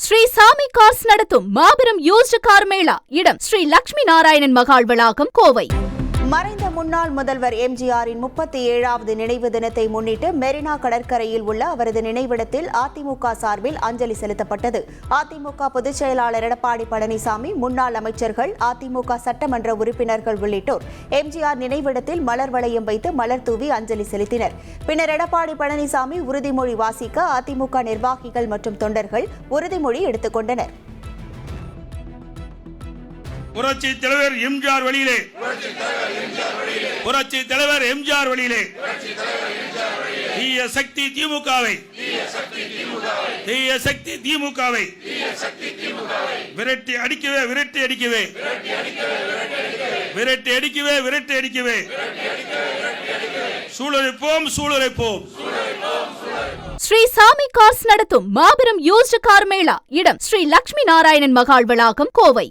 ஸ்ரீ சாமி கார்ஸ் நடத்தும் மாபெரும் யூஸ்டு கார் மேளா. இடம் ஸ்ரீ லட்சுமி நாராயணன் மகால் வளாகம், கோவை. மறைந்த முன்னாள் முதல்வர் எம்ஜிஆரின் 37வது நினைவு தினத்தை முன்னிட்டு மெரினா கடற்கரையில் உள்ள அவரது நினைவிடத்தில் அதிமுக சார்பில் அஞ்சலி செலுத்தப்பட்டது. அதிமுக பொதுச் செயலாளர் எடப்பாடி பழனிசாமி, முன்னாள் அமைச்சர்கள், அதிமுக சட்டமன்ற உறுப்பினர்கள் உள்ளிட்டோர் எம்ஜிஆர் நினைவிடத்தில் மலர் வளையம் வைத்து மலர் தூவி அஞ்சலி செலுத்தினர். பின்னர் எடப்பாடி பழனிசாமி உறுதிமொழி வாசிக்க அதிமுக நிர்வாகிகள் மற்றும் தொண்டர்கள் உறுதிமொழி எடுத்துக் கொண்டனர். புரட்சி தலைவர் எம்ஜிஆர் வழியிலே, புரட்சி தலைவர் எம்ஜிஆர் வழியிலே தீய சக்தி திமுகவை, தீய சக்தி திமுகவை விரட்டி அடிக்கவே, விரட்டி அடிக்கவே, விரட்டி அடிக்கவே, விரட்டி அடிக்கவே, சூழலைப்போம், சூழலைப்போம். ஸ்ரீ சாமி கார்ஸ் நடத்தும் மாபெரும் யூஸ்டு கார் மேளா. இடம் ஸ்ரீ லட்சுமி நாராயணன் மகால் வளாகம், கோவை.